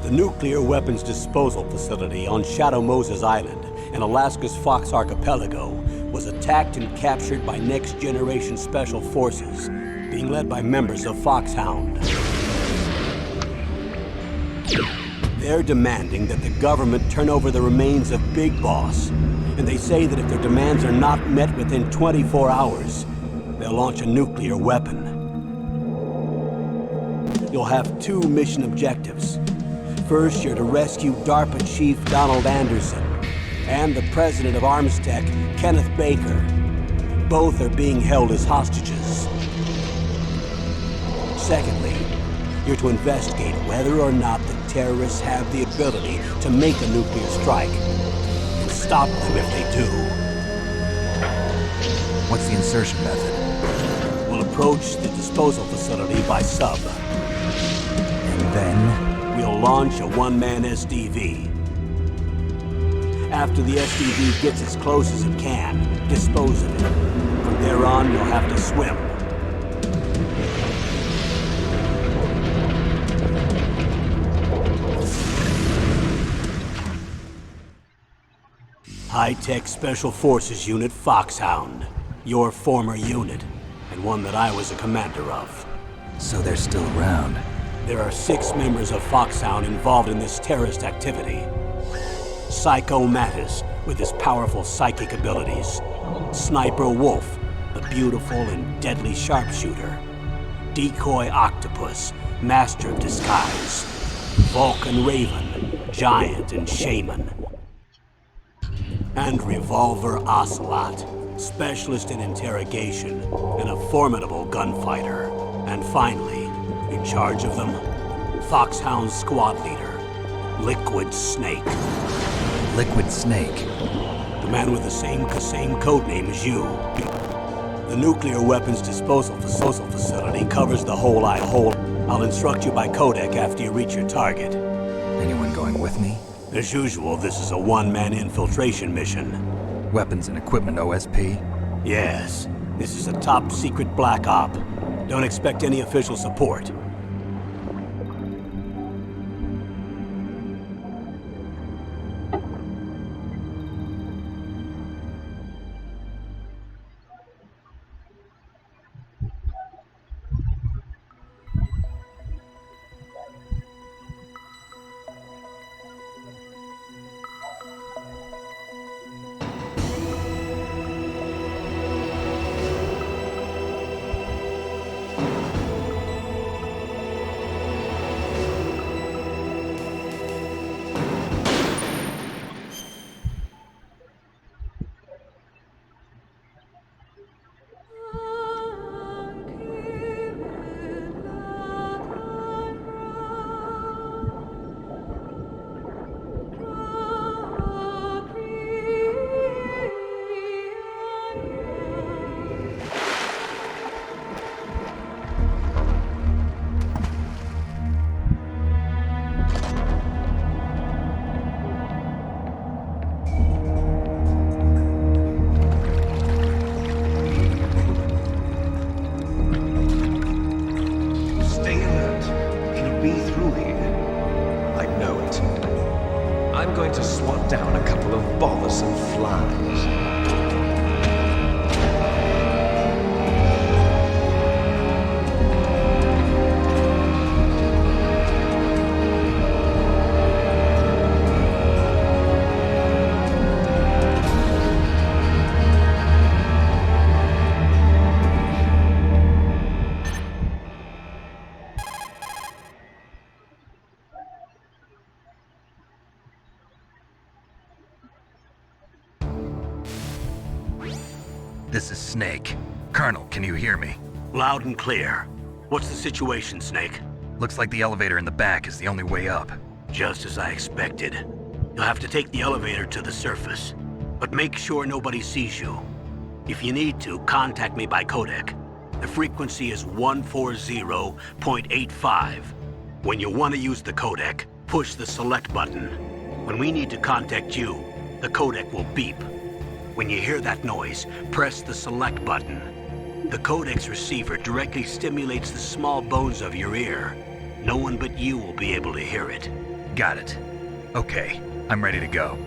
The nuclear weapons disposal facility on Shadow Moses Island in Alaska's Fox Archipelago was attacked and captured by next-generation special forces, being led by members of Foxhound. They're demanding that the government turn over the remains of Big Boss, and they say that if their demands are not met within 24 hours, they'll launch a nuclear weapon. You'll have two mission objectives. First, you're to rescue DARPA Chief Donald Anderson and the president of Armstech, Kenneth Baker. Both are being held as hostages. Secondly, you're to investigate whether or not the terrorists have the ability to make a nuclear strike and stop them if they do. What's the insertion method? We'll approach the disposal facility by sub. And then? We'll launch a one-man SDV. After the SDV gets as close as it can, dispose of it. From there on, you'll have to swim. High-Tech Special Forces Unit Foxhound. Your former unit, and one that I was a commander of. So they're still around. There are 6 members of Foxhound involved in this terrorist activity. Psycho Mattis, with his powerful psychic abilities. Sniper Wolf, the beautiful and deadly sharpshooter. Decoy Octopus, master of disguise. Vulcan Raven, giant and shaman. And Revolver Ocelot, specialist in interrogation and a formidable gunfighter. And finally, in charge of them, Foxhound's squad leader, Liquid Snake. Liquid Snake? The man with the same codename as you. The nuclear weapons disposal facility covers the whole island. I'll instruct you by codec after you reach your target. Anyone going with me? As usual, this is a one-man infiltration mission. Weapons and equipment OSP? Yes. This is a top-secret black op. Don't expect any official support. I'm going to swat down a couple of bothersome flies. This is Snake. Colonel, can you hear me? Loud and clear. What's the situation, Snake? Looks like the elevator in the back is the only way up. Just as I expected. You'll have to take the elevator to the surface. But make sure nobody sees you. If you need to, contact me by codec. The frequency is 140.85. When you want to use the codec, push the select button. When we need to contact you, the codec will beep. When you hear that noise, press the select button. The codec's receiver directly stimulates the small bones of your ear. No one but you will be able to hear it. Got it. Okay, I'm ready to go.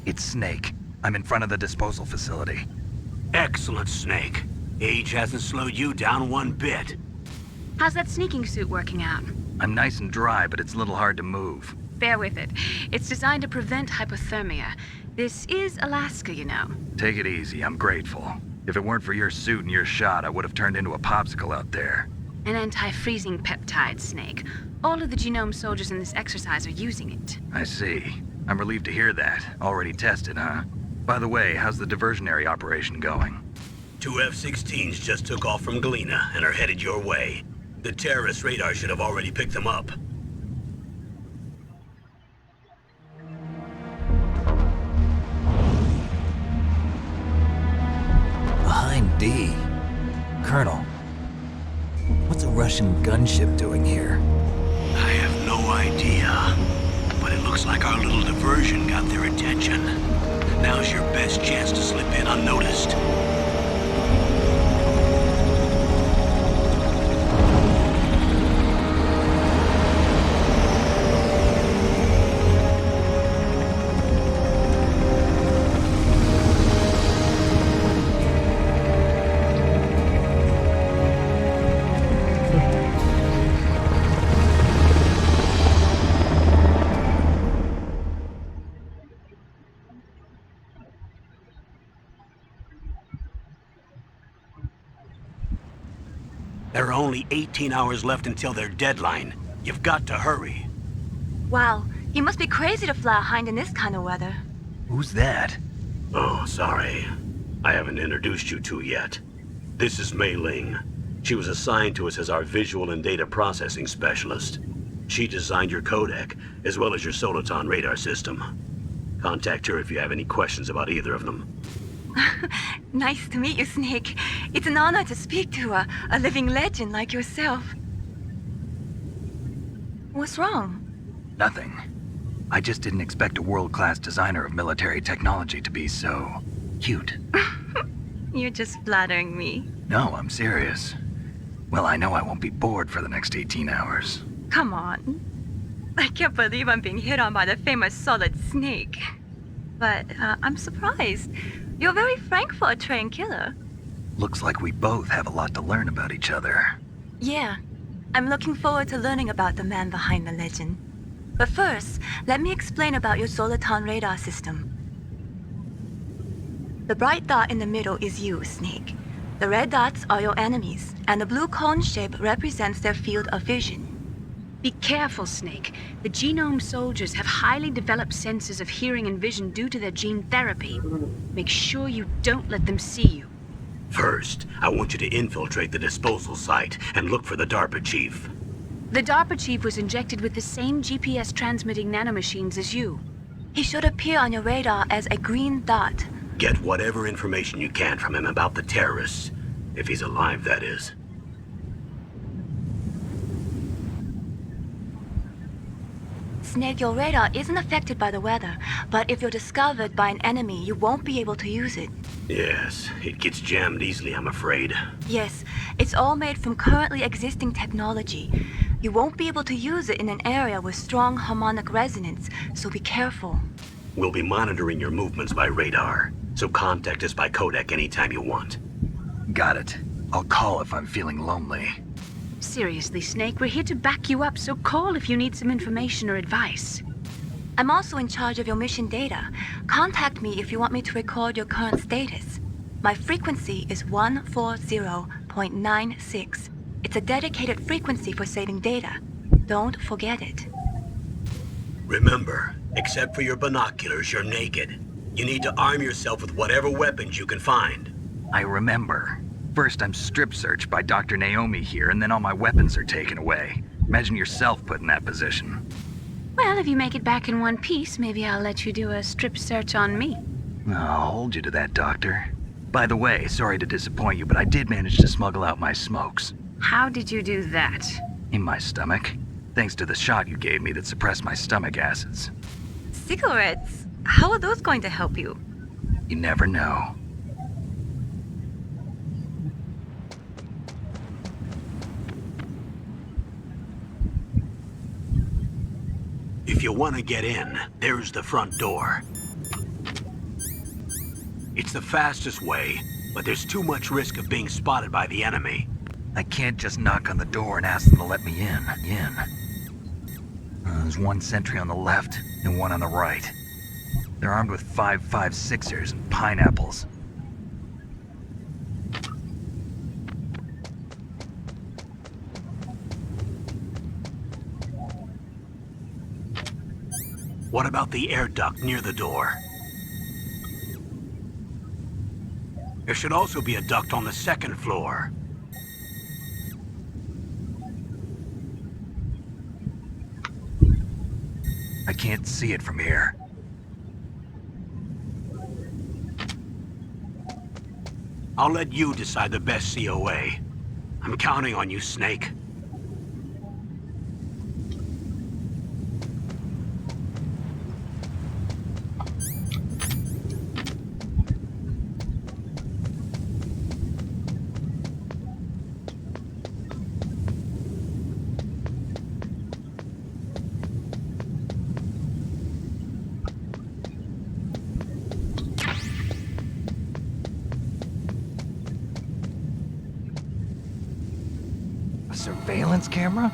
It's Snake. I'm in front of the disposal facility. Excellent, Snake. Age hasn't slowed you down one bit. How's that sneaking suit working out? I'm nice and dry, but it's a little hard to move. Bear with it. It's designed to prevent hypothermia. This is Alaska, you know. Take it easy, I'm grateful. If it weren't for your suit and your shot, I would have turned into a popsicle out there. An anti-freezing peptide, Snake. All of the genome soldiers in this exercise are using it. I see. I'm relieved to hear that. Already tested, huh? By the way, how's the diversionary operation going? 2 F-16s just took off from Galena and are headed your way. The terrorist radar should have already picked them up. Behind D. Colonel, what's a Russian gunship doing here? I have no idea, but it looks like our little diversion got their attention. Now's your best chance to slip in unnoticed. There are only 18 hours left until their deadline. You've got to hurry. Wow, you must be crazy to fly a hind in this kind of weather. Who's that? Oh, sorry. I haven't introduced you to yet. This is Mei Ling. She was assigned to us as our visual and data processing specialist. She designed your codec, as well as your Soliton radar system. Contact her if you have any questions about either of them. Nice to meet you, Snake. It's an honor to speak to a living legend like yourself. What's wrong? Nothing. I just didn't expect a world-class designer of military technology to be so cute. You're just flattering me. No, I'm serious. Well, I know I won't be bored for the next 18 hours. Come on. I can't believe I'm being hit on by the famous Solid Snake. But I'm surprised. You're very frank for a trained killer. Looks like we both have a lot to learn about each other. Yeah, I'm looking forward to learning about the man behind the legend. But first, let me explain about your Soliton radar system. The bright dot in the middle is you, Snake. The red dots are your enemies, and the blue cone shape represents their field of vision. Be careful, Snake. The genome soldiers have highly developed senses of hearing and vision due to their gene therapy. Make sure you don't let them see you. First, I want you to infiltrate the disposal site and look for the DARPA chief. The DARPA chief was injected with the same GPS transmitting nanomachines as you. He should appear on your radar as a green dot. Get whatever information you can from him about the terrorists. If he's alive, that is. Snake, your radar isn't affected by the weather, but if you're discovered by an enemy, you won't be able to use it. Yes, it gets jammed easily, I'm afraid. Yes, it's all made from currently existing technology. You won't be able to use it in an area with strong harmonic resonance, so be careful. We'll be monitoring your movements by radar, so contact us by codec anytime you want. Got it. I'll call if I'm feeling lonely. Seriously, Snake, we're here to back you up, so call if you need some information or advice. I'm also in charge of your mission data. Contact me if you want me to record your current status. My frequency is 140.96. It's a dedicated frequency for saving data. Don't forget it. Remember, except for your binoculars, you're naked. You need to arm yourself with whatever weapons you can find. I remember. First, I'm strip searched by Dr. Naomi here, and then all my weapons are taken away. Imagine yourself put in that position. Well, if you make it back in one piece, maybe I'll let you do a strip search on me. I'll hold you to that, Doctor. By the way, sorry to disappoint you, but I did manage to smuggle out my smokes. How did you do that? In my stomach. Thanks to the shot you gave me that suppressed my stomach acids. Cigarettes? How are those going to help you? You never know. If you want to get in, there's the front door. It's the fastest way, but there's too much risk of being spotted by the enemy. I can't just knock on the door and ask them to let me in. There's one sentry on the left and one on the right. They're armed with 5.56ers and pineapples. What about the air duct near the door? There should also be a duct on the second floor. I can't see it from here. I'll let you decide the best COA. I'm counting on you, Snake. A surveillance camera?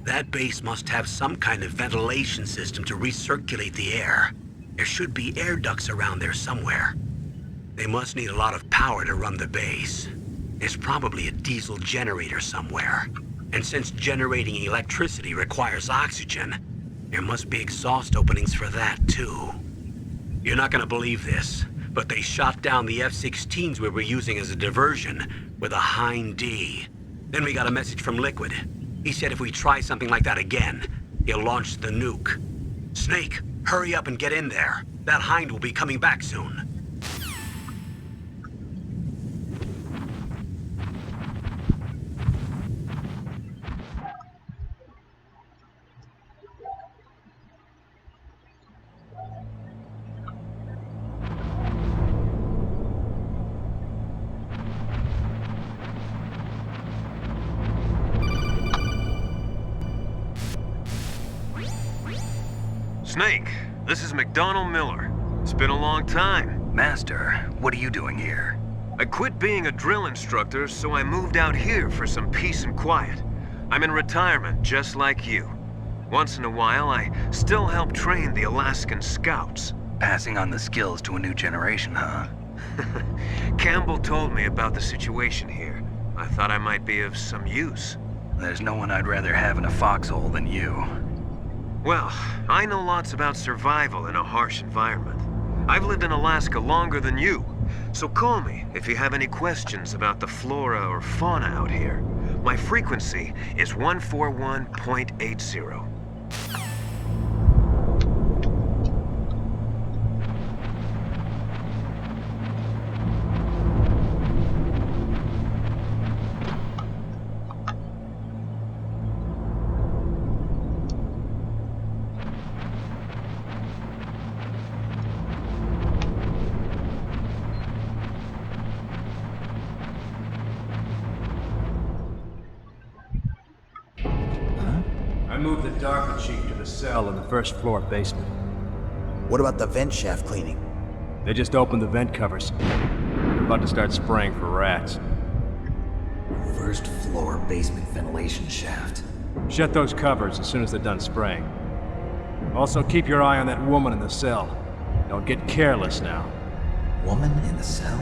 That base must have some kind of ventilation system to recirculate the air. There should be air ducts around there somewhere. They must need a lot of power to run the base. There's probably a diesel generator somewhere. And since generating electricity requires oxygen, there must be exhaust openings for that too. You're not gonna believe this, but they shot down the F-16s we were using as a diversion with a Hind D. Then we got a message from Liquid. He said if we try something like that again, he'll launch the nuke. Snake, hurry up and get in there. That Hind will be coming back soon. Snake, this is McDonald Miller. It's been a long time. Master, what are you doing here? I quit being a drill instructor, so I moved out here for some peace and quiet. I'm in retirement, just like you. Once in a while, I still help train the Alaskan Scouts. Passing on the skills to a new generation, huh? Campbell told me about the situation here. I thought I might be of some use. There's no one I'd rather have in a foxhole than you. Well, I know lots about survival in a harsh environment. I've lived in Alaska longer than you, so call me if you have any questions about the flora or fauna out here. My frequency is 141.80. I moved the Darker Chief to the cell in the first floor basement. What about the vent shaft cleaning? They just opened the vent covers. They're about to start spraying for rats. First floor basement ventilation shaft. Shut those covers as soon as they're done spraying. Also, keep your eye on that woman in the cell. Don't get careless now. Woman in the cell?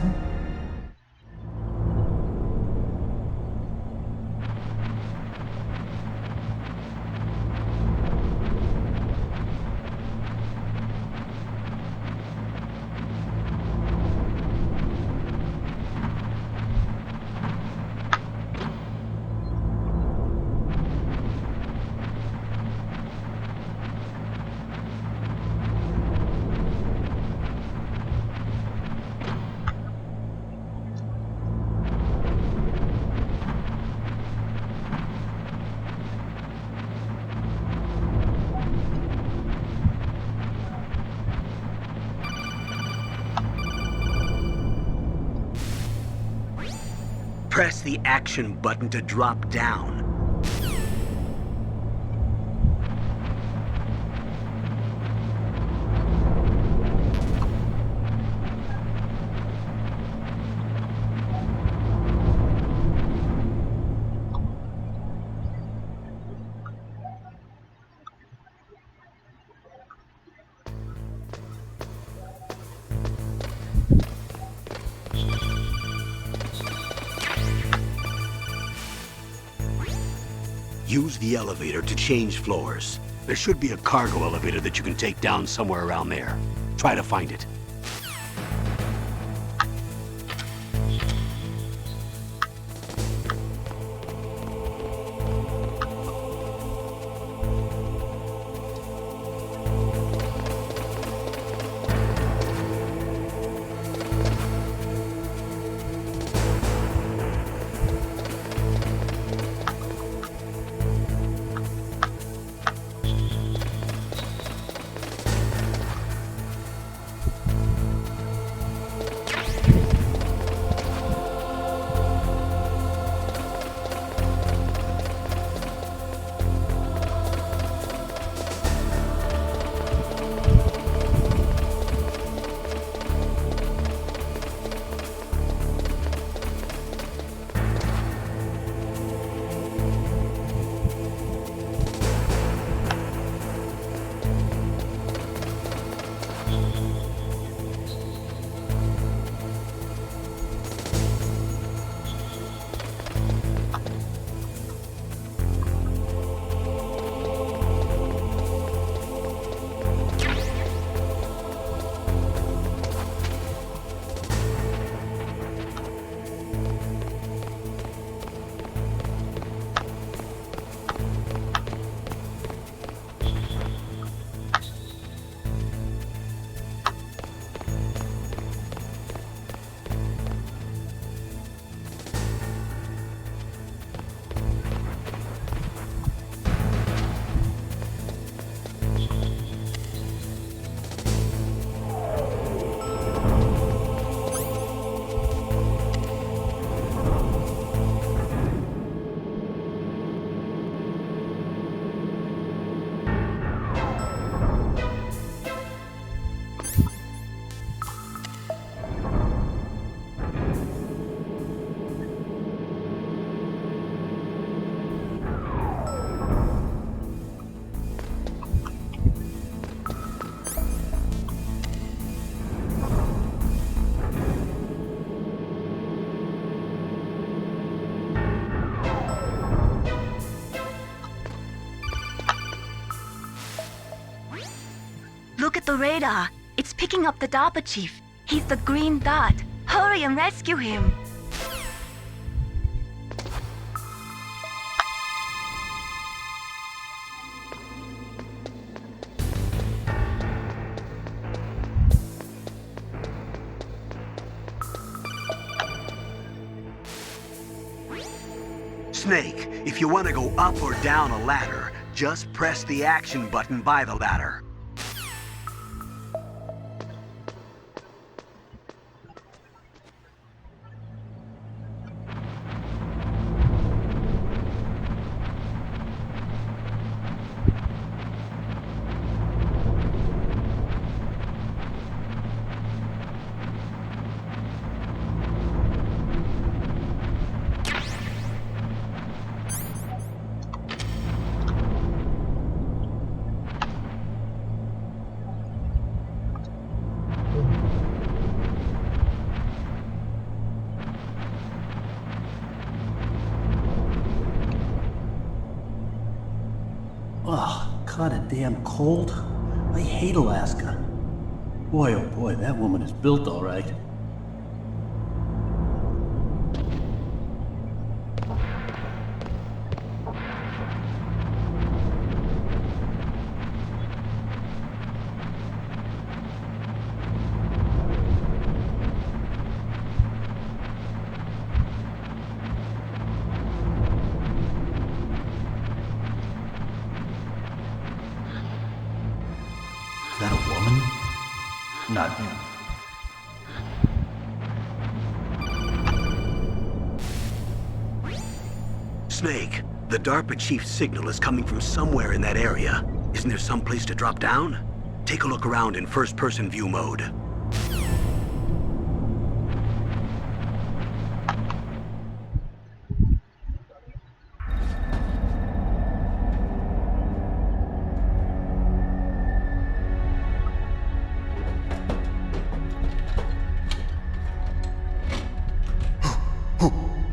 Press the action button to drop down. Use the elevator to change floors. There should be a cargo elevator that you can take down somewhere around there. Try to find it. Look at the radar. It's picking up the DARPA chief. He's the green dot. Hurry and rescue him. Snake, if you want to go up or down a ladder, just press the action button by the ladder. kinda damn cold. I hate Alaska. Boy, oh boy, that woman is built all right. Is that a woman? Not him. Snake, the DARPA chief's signal is coming from somewhere in that area. Isn't there some place to drop down? Take a look around in first-person view mode.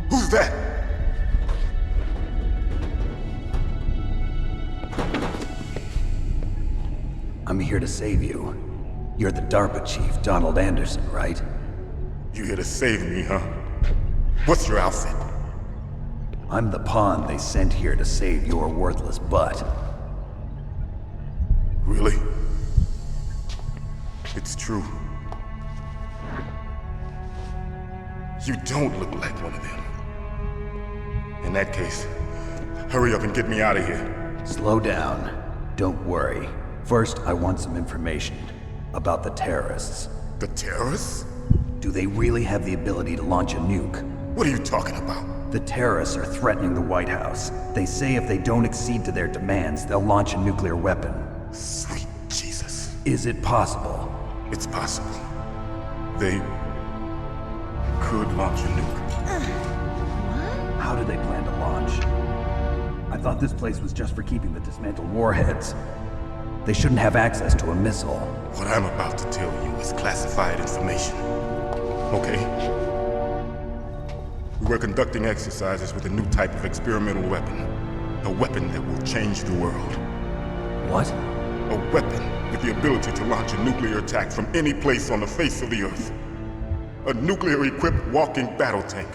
Who's that? I'm here to save you. You're the DARPA chief, Donald Anderson, right? You here to save me, huh? What's your outfit? I'm the pawn they sent here to save your worthless butt. Really? It's true. You don't look like one of them. In that case, hurry up and get me out of here. Slow down. Don't worry. First, I want some information about the terrorists. The terrorists? Do they really have the ability to launch a nuke? What are you talking about? The terrorists are threatening the White House. They say if they don't accede to their demands, they'll launch a nuclear weapon. Sweet Jesus. Is it possible? It's possible. They could launch a nuke. How do they plan to launch? I thought this place was just for keeping the dismantled warheads. They shouldn't have access to a missile. What I'm about to tell you is classified information. Okay? We were conducting exercises with a new type of experimental weapon. A weapon that will change the world. What? A weapon with the ability to launch a nuclear attack from any place on the face of the Earth. A nuclear-equipped walking battle tank.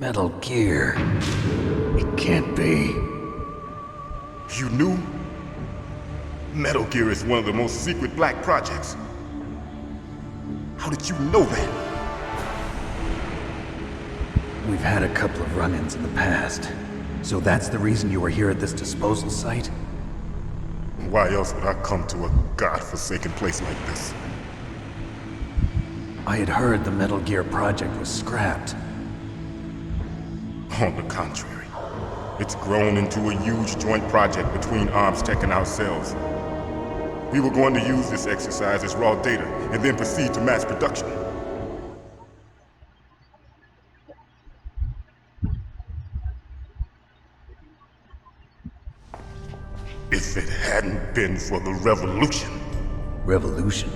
Metal Gear. It can't be. You knew? Metal Gear is one of the most secret black projects. How did you know that? We've had a couple of run-ins in the past. So that's the reason you were here at this disposal site? Why else would I come to a godforsaken place like this? I had heard the Metal Gear project was scrapped. On the contrary, it's grown into a huge joint project between Arms Tech and ourselves. We were going to use this exercise as raw data and then proceed to mass production. If it hadn't been for the revolution. Revolution?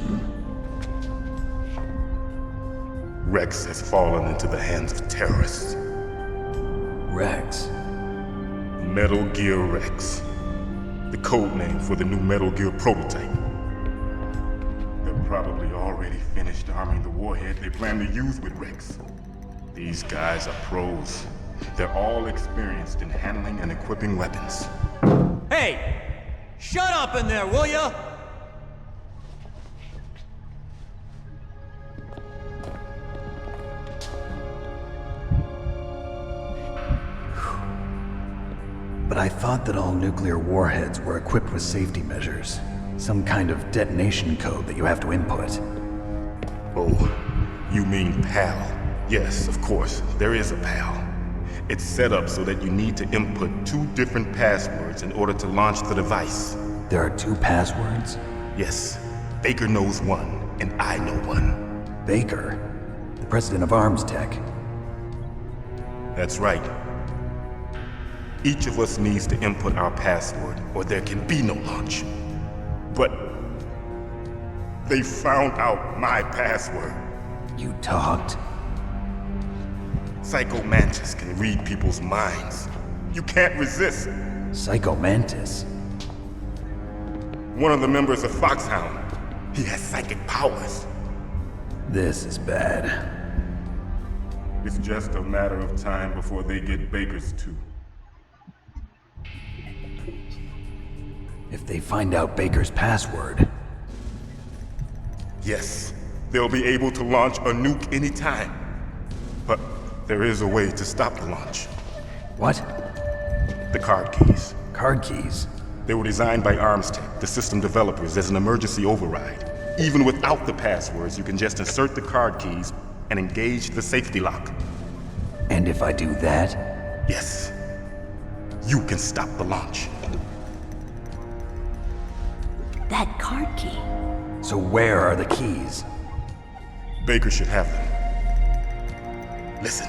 Rex has fallen into the hands of terrorists. Rex? Metal Gear Rex. The code name for the new Metal Gear prototype. They're probably already finished arming the warhead they plan to use with Rex. These guys are pros. They're all experienced in handling and equipping weapons. Hey! Shut up in there, will ya? But I thought that all nuclear warheads were equipped with safety measures. Some kind of detonation code that you have to input. Oh, you mean PAL? Yes, of course, there is a PAL. It's set up so that you need to input 2 different passwords in order to launch the device. There are 2 passwords? Yes. Baker knows one, and I know one. Baker? The president of Arms Tech? That's right. Each of us needs to input our password, or there can be no launch. But they found out my password. You talked? Psycho Mantis can read people's minds. You can't resist. Psycho Mantis? One of the members of Foxhound. He has psychic powers. This is bad. It's just a matter of time before they get Baker's too. If they find out Baker's password... Yes, they'll be able to launch a nuke anytime. But there is a way to stop the launch. What? The card keys. Card keys? They were designed by ArmsTech, the system developers, as an emergency override. Even without the passwords, you can just insert the card keys and engage the safety lock. And if I do that? Yes. You can stop the launch. That card key. So where are the keys? Baker should have them. Listen,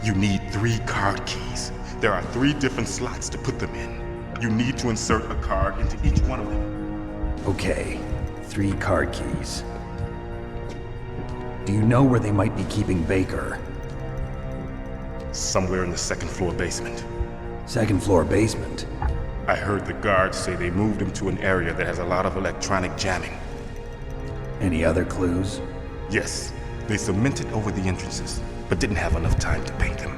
you need 3 card keys. There are 3 different slots to put them in. You need to insert a card into each one of them. Okay, 3 card keys. Do you know where they might be keeping Baker? Somewhere in the 2nd floor basement. 2nd floor basement? I heard the guards say they moved him to an area that has a lot of electronic jamming. Any other clues? Yes, they cemented over the entrances, but didn't have enough time to paint them.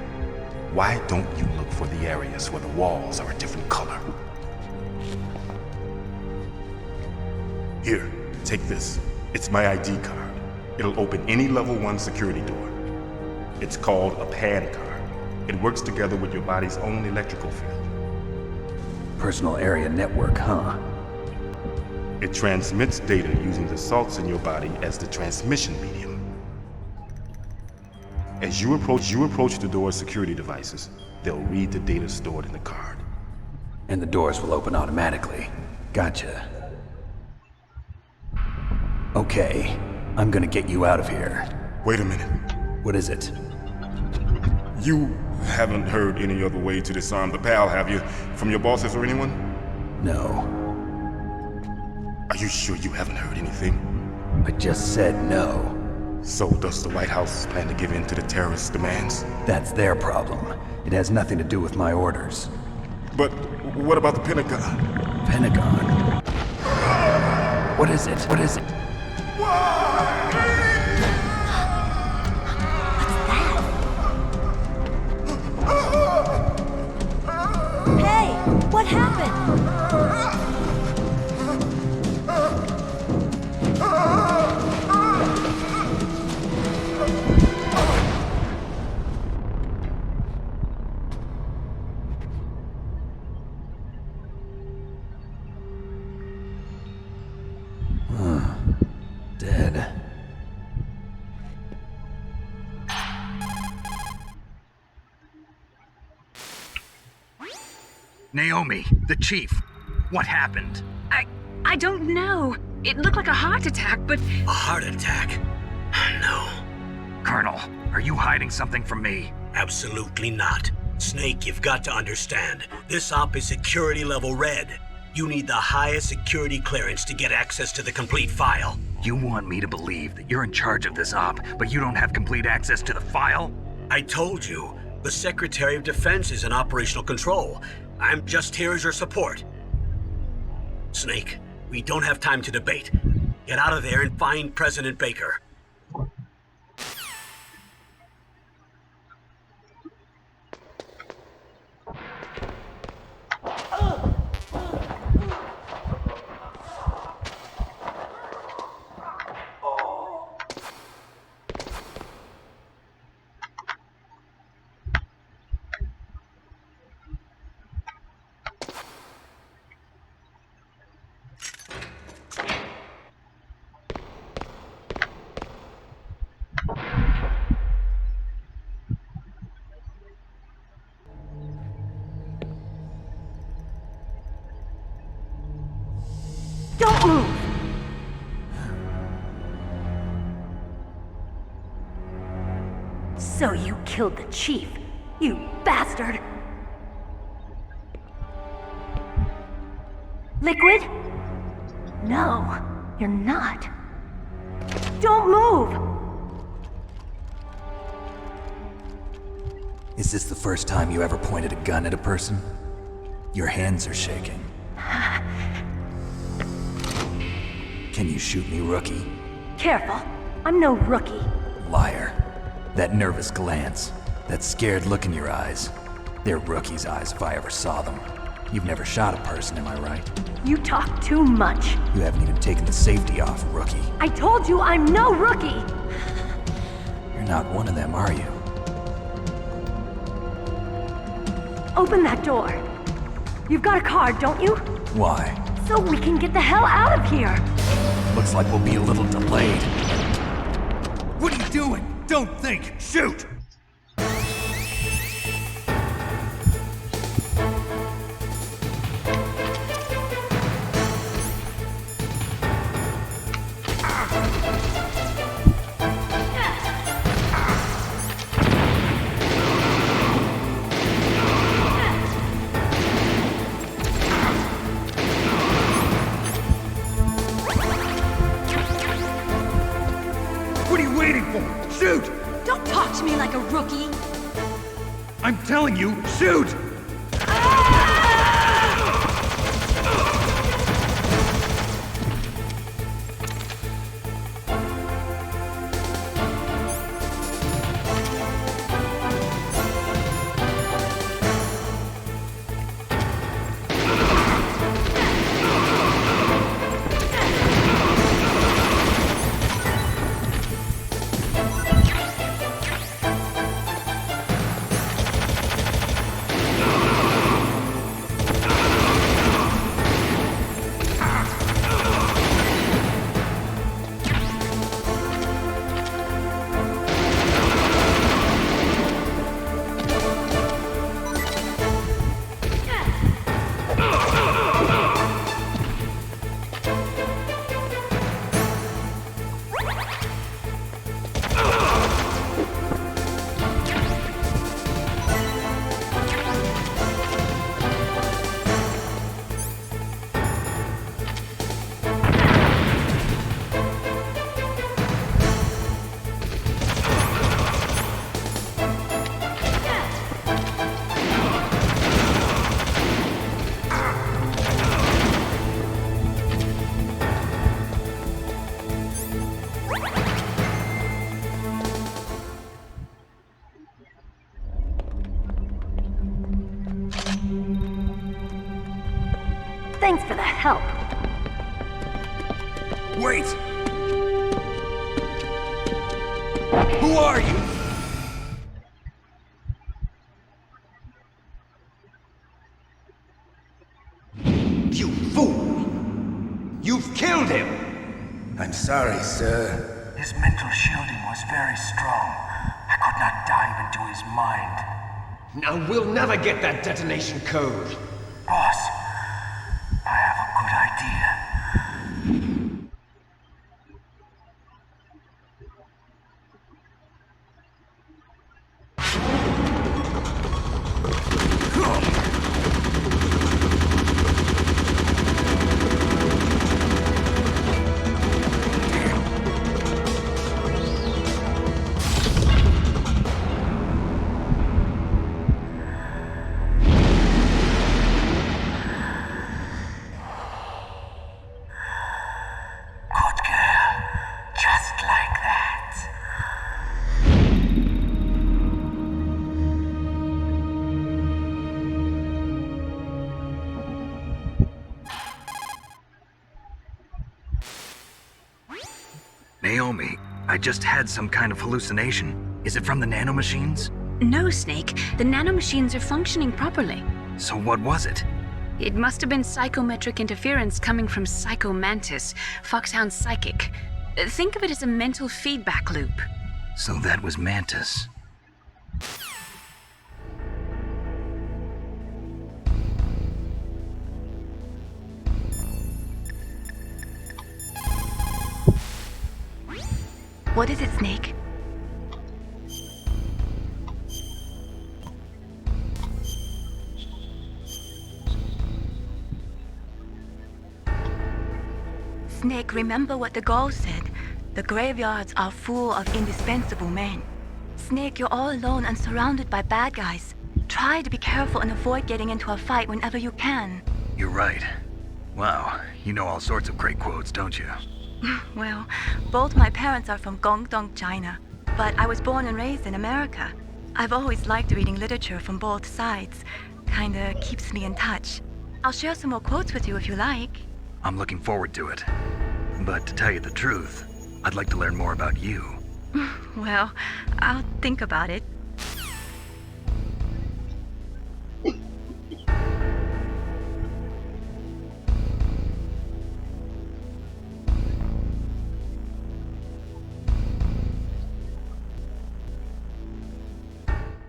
Why don't you look for the areas where the walls are a different color? Here, take this. It's my ID card. It'll open any level 1 security door. It's called a PAN card. It works together with your body's own electrical field. Personal area network, huh? It transmits data using the salts in your body as the transmission medium. As you approach the door's security devices, they'll read the data stored in the card. And the doors will open automatically. Gotcha. Okay, I'm gonna get you out of here. Wait a minute. What is it? You haven't heard any other way to disarm the PAL, have you? From your bosses or anyone? No. Are you sure you haven't heard anything? I just said no. So does the White House plan to give in to the terrorists' demands? That's their problem. It has nothing to do with my orders. But what about the Pentagon? Pentagon? What is it? What is it? Hey, what happened? Dead. Naomi, the chief. What happened? I don't know. It looked like a heart attack, but... A heart attack? No. Colonel, are you hiding something from me? Absolutely not. Snake, you've got to understand. This op is security level red. You need the highest security clearance to get access to the complete file. You want me to believe that you're in charge of this op, but you don't have complete access to the file? I told you. The Secretary of Defense is in operational control. I'm just here as your support. Snake, we don't have time to debate. Get out of there and find President Baker. Don't move! So you killed the chief, you bastard! Liquid? No, you're not. Don't move! Is this the first time you ever pointed a gun at a person? Your hands are shaking. Can you shoot me, rookie? Careful. I'm no rookie. Liar. That nervous glance, that scared look in your eyes. They're rookie's eyes if I ever saw them. You've never shot a person, am I right? You talk too much. You haven't even taken the safety off, rookie. I told you I'm no rookie! You're not one of them, are you? Open that door. You've got a card, don't you? Why? So we can get the hell out of here! Looks like we'll be a little delayed. What are you doing? Don't think! Shoot! What are you waiting for? Shoot! Don't talk to me like a rookie! I'm telling you, shoot! Thanks for the help. Wait! Who are you? You fool! You've killed him! I'm sorry, sir. His mental shielding was very strong. I could not dive into his mind. Now we'll never get that detonation code. Boss, I have a good idea. Naomi, I just had some kind of hallucination. Is it from the nanomachines? No, Snake. The nanomachines are functioning properly. So what was it? It must have been psychometric interference coming from Psycho Mantis, Foxhound's psychic. Think of it as a mental feedback loop. So that was Mantis. What is it, Snake? Snake, remember what the Gauls said. The graveyards are full of indispensable men. Snake, you're all alone and surrounded by bad guys. Try to be careful and avoid getting into a fight whenever you can. You're right. Wow, you know all sorts of great quotes, don't you? Well, both my parents are from Guangdong, China, but I was born and raised in America. I've always liked reading literature from both sides. Kinda keeps me in touch. I'll share some more quotes with you if you like. I'm looking forward to it. But to tell you the truth, I'd like to learn more about you. Well, I'll think about it.